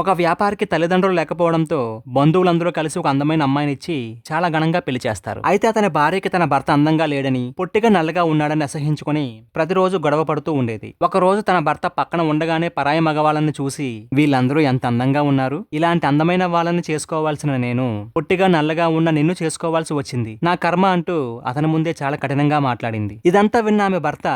ఒక వ్యాపారికి తల్లిదండ్రులు లేకపోవడంతో బంధువులందరూ కలిసి ఒక అందమైన అమ్మాయినిచ్చి చాలా ఘనంగా పెళ్లి చేస్తారు. అయితే అతని భార్యకి తన భర్త అందంగా లేడని, పొట్టిగా నల్లగా ఉన్నాడని అసహించుకుని ప్రతిరోజు గొడవ పడుతూ ఉండేది. ఒక రోజు తన భర్త పక్కన ఉండగానే పరాయి మగవాళ్ళని చూసి, వీళ్ళందరూ ఎంత అందంగా ఉన్నారు, ఇలాంటి అందమైన వాళ్ళని చేసుకోవాల్సిన నేను పొట్టిగా నల్లగా ఉన్న నిన్ను చేసుకోవాల్సి వచ్చింది, నా కర్మ అంటూ అతని ముందే చాలా కఠినంగా మాట్లాడింది. ఇదంతా విన్న ఆమె భర్త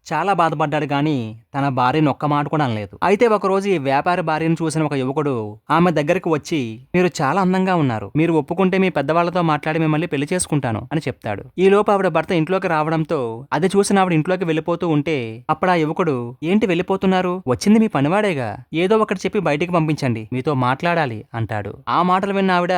చాలా బాధపడ్డాడు గాని తన భార్యను ఒక్క మాట కూడా అనలేదు. అయితే ఒకరోజు ఈ వ్యాపారి భార్యను చూసిన ఒక యువకుడు ఆమె దగ్గరికి వచ్చి, మీరు చాలా అందంగా ఉన్నారు, మీరు ఒప్పుకుంటే మీ పెద్దవాళ్లతో మాట్లాడి మిమ్మల్ని పెళ్లి చేసుకుంటాను అని చెప్తాడు. ఈ లోపు ఆవిడ భర్త ఇంట్లోకి రావడంతో అది చూసిన ఆవిడ ఇంట్లోకి వెళ్ళిపోతూ ఉంటే అప్పుడు ఆ యువకుడు, ఏంటి వెళ్ళిపోతున్నారు, వచ్చింది మీ పనివాడేగా, ఏదో ఒకటి చెప్పి బయటికి పంపించండి, మీతో మాట్లాడాలి అంటాడు. ఆ మాటలు విన్న ఆవిడ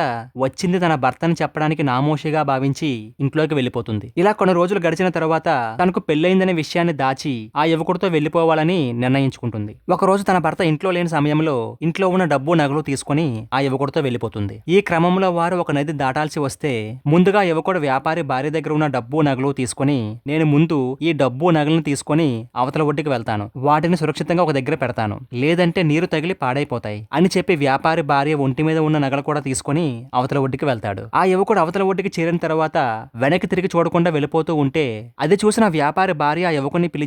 వచ్చింది తన భర్తని చెప్పడానికి నామోషిగా భావించి ఇంట్లోకి వెళ్ళిపోతుంది. ఇలా కొన్ని రోజులు గడిచిన తర్వాత తనకు పెళ్లైందనే విషయాన్ని దాచి ఆ యువకుడితో వెళ్లిపోవాలని నిర్ణయించుకుంటుంది. ఒకరోజు తన భర్త ఇంట్లో లేని సమయంలో ఇంట్లో ఉన్న డబ్బు నగలు తీసుకుని ఆ యువకుడితో వెళ్లిపోతుంది. ఈ క్రమంలో వారు ఒక నది దాటాల్సి వస్తే ముందుగా యువకుడు వ్యాపారి భార్య దగ్గర ఉన్న డబ్బు నగలు తీసుకుని, నేను ముందు ఈ డబ్బు నగలను తీసుకుని అవతల ఒడ్డుకి వెళ్తాను, వాటిని సురక్షితంగా ఒక దగ్గర పెడతాను, లేదంటే నీరు తగిలి పాడైపోతాయి అని చెప్పి వ్యాపారి భార్య ఒంటి మీద ఉన్న నగలు కూడా తీసుకుని అవతల ఒడ్డుకి వెళ్తాడు. ఆ యువకుడు అవతల ఒడ్డుకి చేరిన తర్వాత వెనక్కి తిరిగి చూడకుండా వెళ్ళిపోతూ ఉంటే అది చూసిన వ్యాపారి భార్య ఆ యువకుని పిలిచి,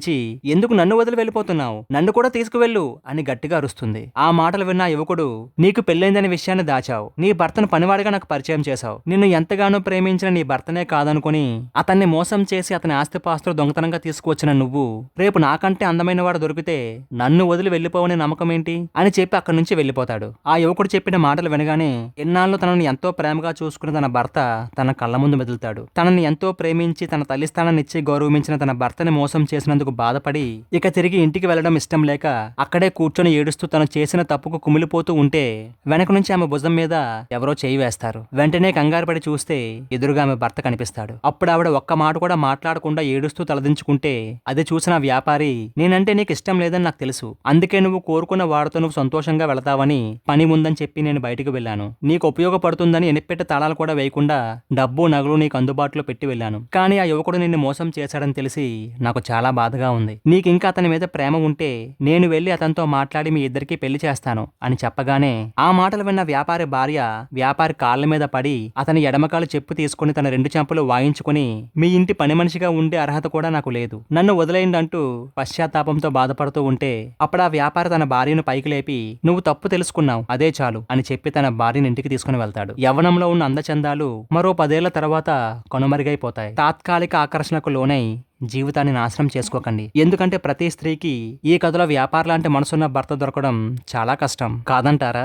ఎందుకు నన్ను వదిలి వెళ్ళిపోతున్నావు, నన్ను కూడా తీసుకువెళ్ళు అని గట్టిగా అరుస్తుంది. ఆ మాటలు విన్న యువకుడు, నీకు పెళ్లైందనే విషయాన్ని దాచావు, నీ భర్తను పనివాడిగా నాకు పరిచయం చేశావు, నిన్ను ఎంతగానో ప్రేమించిన నీ భర్తనే కాదనుకుని అతన్ని మోసం చేసి అతని ఆస్తిపాస్తులు దొంగతనంగా తీసుకువచ్చిన నువ్వు రేపు నాకంటే అందమైన వాడు దొరికితే నన్ను వదిలి వెళ్ళిపోవనే నమ్మకం ఏంటి అని చెప్పి అక్కడి నుంచి వెళ్ళిపోతాడు. ఆ యువకుడు చెప్పిన మాటలు వినగానే ఎన్నాళ్ళు తనని ఎంతో ప్రేమగా చూసుకున్న తన భర్త తన కళ్ళ ముందు మెదులుతాడు. తనని ఎంతో ప్రేమించి తన తల్లి స్థానాన్ని ఇచ్చి గౌరవించిన తన భర్తని మోసం చేసినందుకు బాధపడి ఇక తిరిగి ఇంటికి వెళ్లడం ఇష్టం లేక అక్కడే కూర్చొని ఏడుస్తూ తను చేసిన తప్పుకు కుమిలిపోతూ ఉంటే వెనక నుంచి ఆమె భుజం మీద ఎవరో చేయి వేస్తారు. వెంటనే కంగారు పడి చూస్తే ఎదురుగా ఆమె భర్త కనిపిస్తాడు. అప్పుడు ఆవిడ ఒక్క మాట కూడా మాట్లాడకుండా ఏడుస్తూ తలదించుకుంటే అది చూసిన వ్యాపారి, నేనంటే నీకు ఇష్టం లేదని నాకు తెలుసు, అందుకే నువ్వు కోరుకున్న వాడితో నువ్వు సంతోషంగా వెళతావని పని ఉందని చెప్పి నేను బయటకు వెళ్ళాను, నీకు ఉపయోగపడుతుందని ఎనిపెట్టే తాళాలు కూడా వేయకుండా డబ్బు నగలు నీకు అందుబాటులో పెట్టి వెళ్ళాను, కానీ ఆ యువకుడు నిన్ను మోసం చేశాడని తెలిసి నాకు చాలా బాధగా ఉంది, నీకింకా అతని మీద ప్రేమ ఉంటే నేను వెళ్లి అతనితో మాట్లాడి మీ ఇద్దరికి పెళ్లి చేస్తాను అని చెప్పగానే ఆ మాటలు విన్న వ్యాపారి భార్య వ్యాపారి కాళ్ళ మీద పడి అతని ఎడమకాలు చెప్పు తీసుకుని తన రెండు చెంపలు వాయించుకుని, మీ ఇంటి పని మనిషిగా ఉండే అర్హత కూడా నాకు లేదు, నన్ను వదిలేయండి అంటూ పశ్చాత్తాపంతో బాధపడుతూ ఉంటే అప్పుడు ఆ వ్యాపారి తన భార్యను పైకి లేపి, నువ్వు తప్పు తెలుసుకున్నావు అదే చాలు అని చెప్పి తన భార్యను ఇంటికి తీసుకుని వెళ్తాడు. యవ్వనంలో ఉన్న అందచందాలు మరో 10 ఏళ్ల తర్వాత కనుమరుగైపోతాయి. తాత్కాలిక ఆకర్షణకు లోనై జీవితాన్ని నాశనం చేసుకోకండి. ఎందుకంటే ప్రతి స్త్రీకి ఈ కథలో వ్యాపార లాంటి మనసున్న భర్త దొరకడం చాలా కష్టం కాదంటారా?